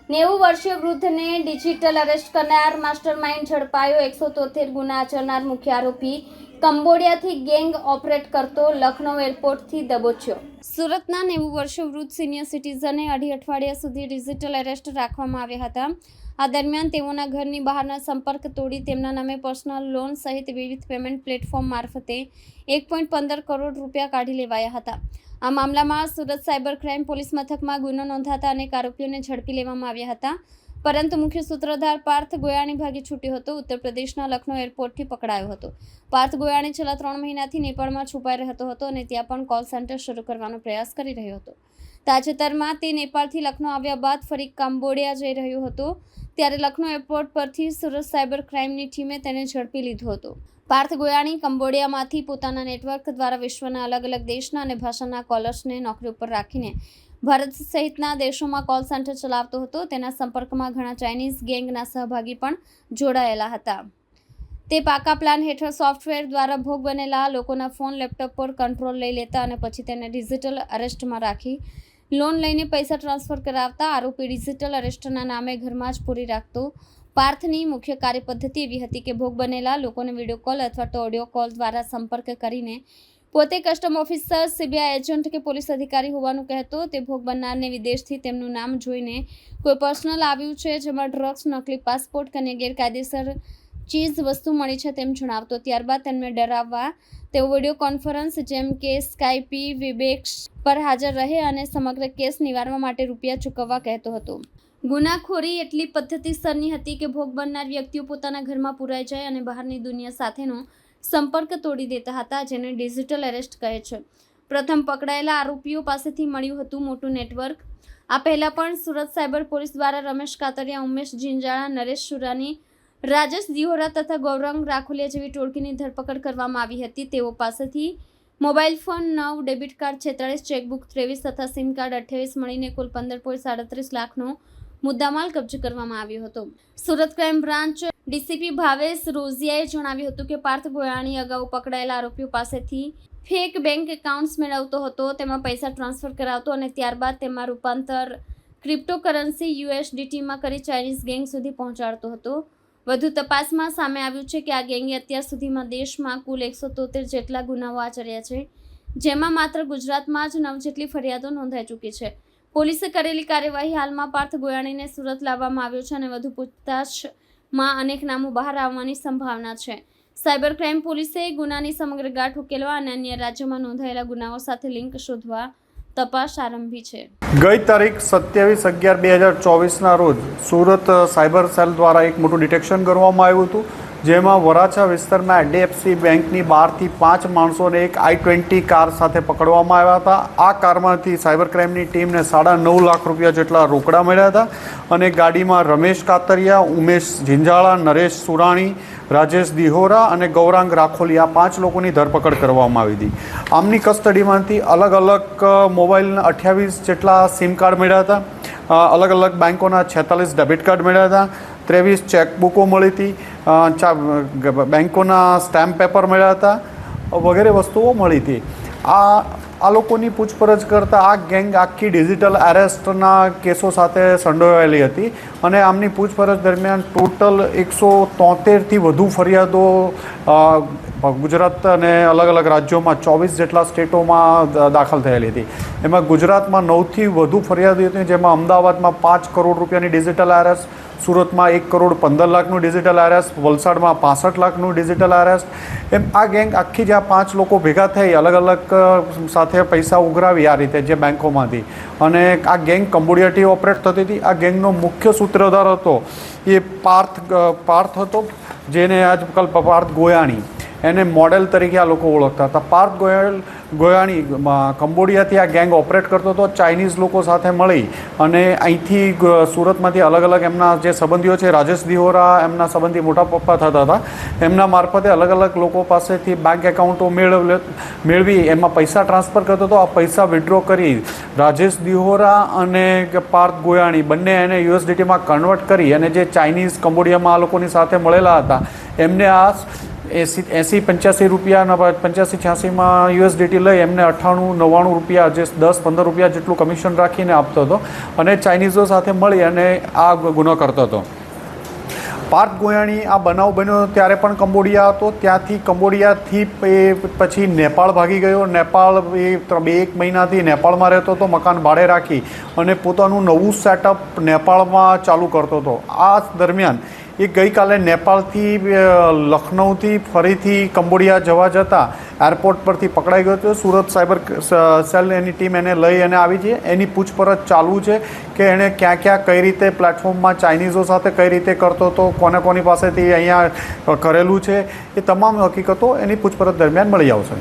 90 વર્ષીય વૃદ્ધને digital arrest કરનાર mastermind ઝડપાયો। 173 ગુના આચરનાર મુખ્ય આરોપી કંબોડિયાથી ગેંગ ઓપરેટ કરતો લખનૌ એરપોર્ટથી દબોચ્યો। સુરતના 90 વર્ષીય વૃદ્ધ સિનિયર સિટીઝને અઢી અઠવાડિયા સુધી ડિજિટલ અરેસ્ટ રાખવામાં આવ્યા હતા। આ દરમિયાન તેઓના ઘરની બહારના સંપર્ક તોડી તેમના નામે પર્સનલ લોન સહિત વિવિધ પેમેન્ટ પ્લેટફોર્મ મારફતે 1.15 કરોડ રૂપિયા કાઢી લેવાયા હતા। આ મામલામાં સુરત સાયબર ક્રાઇમ પોલીસ મથકમાં ગુનો નોંધાતા અનેક આરોપીઓને ઝડપી લેવામાં આવ્યા હતા, પરંતુ મુખ્ય સૂત્રધાર પાર્થ ગોયાણી ભાગી છૂટ્યો હતો। ઉત્તર પ્રદેશના લખનૌ એરપોર્ટથી પકડાયો હતો। પાર્થ ગોયાણી છેલ્લા 3 મહિનાથી નેપાળમાં છુપાઈ રહેતો હતો અને ત્યાં પણ કોલ સેન્ટર શરૂ કરવાનો પ્રયાસ કરી રહ્યો હતો। તાજેતરમાં તે નેપાળથી લખનૌ આવ્યા બાદ ફરી કંબોડિયા જઈ રહ્યો હતો, ત્યારે લખનૌ એરપોર્ટ પરથી સુરત સાયબર ક્રાઇમની ટીમે તેને ઝડપી લીધો હતો। પાર્થ ગોયાણી કંબોડિયામાંથી પોતાના નેટવર્ક દ્વારા વિશ્વના અલગ અલગ દેશના અને ભાષાના કોલર્સને નોકરી ઉપર રાખીને ભારત સહિતના દેશોમાં કોલ સેન્ટર ચલાવતો હતો। તેના સંપર્કમાં ઘણા ચાઇનીઝ ગેંગના સહભાગી પણ જોડાયેલા હતા। તે પાકા પ્લાન હેઠળ સોફ્ટવેર દ્વારા ભોગ બનેલા લોકોના ફોન લેપટોપ પર કંટ્રોલ લઈ લેતા અને પછી તેને ડિજિટલ અરેસ્ટમાં રાખી લોન લઈને પૈસા ટ્રાન્સફર કરાવતા। આરોપી ડિજિટલ અરેસ્ટના નામે ઘરમાં જ પૂરી રાખતો। પાર્થની મુખ્ય કાર્યપદ્ધતિ એવી હતી કે ભોગ બનેલા લોકોને વિડીયો કોલ અથવા તો ઓડિયો કોલ દ્વારા સંપર્ક કરીને પોતે કસ્ટમ ઓફિસર, સીબીઆઈ એજન્ટ કે પોલીસ અધિકારી હોવાનું કહેતો। તે ભોગ બનનારને વિદેશથી તેમનું નામ જોઈને કોઈ પર્સનલ આવ્યું છે જેમાં ડ્રગ્સ, નકલી પાસપોર્ટ કે ગેરકાયદેસર ચીજ વસ્તુ મળી છે તેમ જણાવતો। ત્યારબાદ તેમને ડરાવવા તેઓ વિડીયો કોન્ફરન્સ જેમ કે સ્કાયપી, વેબએક્સ પર હાજર રહે અને સમગ્ર કેસ નિવારવા માટે રૂપિયા ચૂકવવા કહેતો હતો। ગુનાખોરી એટલી પદ્ધતિસરની હતી કે ભોગ બનનાર વ્યક્તિઓ પોતાના ઘરમાં પુરાઈ જાય અને બહારની દુનિયા સાથેનો સંપર્ક તોડી દેતા હતા, જેને ડિજિટલ અરેસ્ટ કહે છે। પ્રથમ પકડાયેલા આરોપીઓ પાસેથી મળ્યું હતું મોટું નેટવર્ક। આ પહેલા પણ સુરત સાયબર પોલીસ દ્વારા રમેશ કાતરિયા, ઉમેશ જિંજાળા, નરેશ સુરાની, રાજેશ દિહોરા તથા ગૌરંગ રાખોલિયા જેવી ટોળકીની ધરપકડ કરવામાં આવી હતી। તેઓ પાસેથી mobile phone 9, debit card 46, chequebook 23 તથા સિમ કાર્ડ 28 મળીને કુલ 15.37 લાખનો મુદ્દામાલ કબજે કરવામાં આવ્યો હતો। Surat crime branch DCP Bhavesh રોઝિયાએ જણાવ્યું હતું કે પાર્થ ગોયાણી અગાઉ પકડાયેલા આરોપીઓ પાસેથી ફેક બેંક એકાઉન્ટ્સ મેળવતો હતો, તેમાં પૈસા ટ્રાન્સફર કરાવતો અને ત્યારબાદ તેમાં રૂપાંતર ક્રિપ્ટોકરન્સી USDTમાં કરી ચાઇનીઝ ગેંગ સુધી પહોંચાડતો હતો। વધુ તપાસમાં સામે આવ્યું છે કે આ ગેંગે અત્યાર સુધીમાં દેશમાં કુલ 173 જેટલા ગુનાઓ આચર્યા છે, જેમાં માત્ર ગુજરાતમાં જ 9 જેટલી ફરિયાદો નોંધાઈ ચૂકી છે। પોલીસે કરેલી કાર્યવાહી હાલમાં પાર્થ ગોયાણીને સુરત લાવવામાં આવ્યો છે અને વધુ પૂછતાછમાં અનેક નામો બહાર આવવાની સંભાવના છે। સાયબર ક્રાઇમ પોલીસે ગુનાની સમગ્ર ગાંઠ ઉકેલવા અને અન્ય રાજ્યોમાં નોંધાયેલા ગુનાઓ સાથે લિંક શોધવા તપાસ આરંભી છે। ગઈ તારીખ 27/11/2024ના રોજ સુરત સાયબર સેલ દ્વારા એક મોટું ડિટેક્શન કરવામાં આવ્યું હતું, જેમાં વરાછા વિસ્તારમાં HDFC બેંકની બહારથી 5 માણસોને એક i20 કાર સાથે પકડવામાં આવ્યા હતા। આ કારમાંથી સાયબર ક્રાઇમની ટીમને 9.5 લાખ રૂપિયા જેટલા રોકડા મળ્યા હતા અને ગાડીમાં રમેશ કાતરિયા, ઉમેશ જિંજાળા, નરેશ સુરાણી, રાજેશ દિહોરા અને ગૌરાંગ રાખોલિયા 5 લોકોની ધરપકડ કરવામાં આવી હતી। આમની કસ્ટડીમાંથી અલગ અલગ મોબાઈલના 28 જેટલા સિમ કાર્ડ મળ્યા હતા, અલગ અલગ બેંકોના 46 ડેબિટ કાર્ડ મળ્યા હતા, 23 ચેકબુકો મળી હતી, બેંકોના સ્ટેમ્પ પેપર મળ્યા હતા વગેરે વસ્તુઓ મળી હતી। આ લોકોની પૂછપરછ કરતાં આ ગેંગ આખી ડિજિટલ અરેસ્ટના કેસો સાથે સંડોવાયેલી હતી અને આમની પૂછપરછ દરમિયાન ટોટલ 173થી વધુ ફરિયાદો ગુજરાત અને અલગ અલગ રાજ્યોમાં 24 જેટલા સ્ટેટોમાં દાખલ થયેલી હતી। એમાં ગુજરાતમાં 9થી વધુ ફરિયાદો હતી, જેમાં અમદાવાદમાં 5 કરોડ રૂપિયાની ડિજિટલ અરેસ્ટ, સુરતમાં 1,15,00,000નું ડિજિટલ અરેસ્ટ, વલસાડમાં 65 લાખનું ડિજિટલ અરેસ્ટ। એમ આ ગેંગ આખી જ્યાં 5 લોકો ભેગા થઈ અલગ અલગ સાથે પૈસા ઉઘરાવી આ રીતે જે બેંકોમાંથી, અને આ ગેંગ કંબોડિયાથી ઓપરેટ થતી હતી। આ ગેંગનો મુખ્ય સૂત્રધાર હતો એ પાર્થ હતો, જેને આજકાલ પાર્થ ગોયાણી એને મોડેલ તરીકે આ લોકો ઓળખતા હતા। પાર્થ ગોયાણી કંબોડિયાથી આ ગેંગ ઓપરેટ કરતો હતો, ચાઇનીઝ લોકો સાથે મળી અને અહીંથી સુરતમાંથી અલગ અલગ એમના જે સંબંધીઓ છે, રાજેશ દિહોરા એમના સંબંધી મોટા પપ્પા થતા હતા, એમના મારફતે અલગ અલગ લોકો પાસેથી બેંક એકાઉન્ટો મેળવી એમાં પૈસા ટ્રાન્સફર કરતો હતો। આ પૈસા વિડ્રો કરી રાજેશ દિહોરા અને પાર્થ ગોયાણી બંને એને USDTમાં કન્વર્ટ કરી અને જે ચાઇનીઝ કંબોડિયામાં આ લોકોની સાથે મળેલા હતા એમને આ 80-85 રૂપિયા 85-86માં USDT લઈ એમને 98-99 રૂપિયા જે 10-15 રૂપિયા જેટલું કમિશન રાખીને આપતો હતો અને ચાઇનીઝો સાથે મળી અને આ ગુનો કરતો હતો. પાર્થ ગોયાણી આ બનાવ બન્યો ત્યારે પણ કંબોડિયા હતો. ત્યાંથી કંબોડિયાથી એ પછી નેપાળ ભાગી ગયો. નેપાળ એ 2-1 મહિનાથી નેપાળમાં રહેતો હતો, મકાન ભાડે રાખી અને પોતાનું નવું સેટઅપ નેપાળમાં ચાલુ કરતો હતો. આ દરમિયાન એ ગઈકાલે નેપાળથી લખનૌથી ફરીથી કંબોડિયા જવા જતાં એરપોર્ટ પરથી પકડાઈ ગયો હતો. સુરત સાયબર સેલ એની ટીમ એને લઈ અને આવી છે. એની પૂછપરછ ચાલુ છે કે એણે ક્યાં ક્યાં કઈ રીતે પ્લેટફોર્મમાં ચાઇનીઝો સાથે કઈ રીતે કરતો હતો, કોની પાસેથી અહીંયા કરેલું છે, એ તમામ હકીકતો એની પૂછપરછ દરમિયાન મળી આવશે.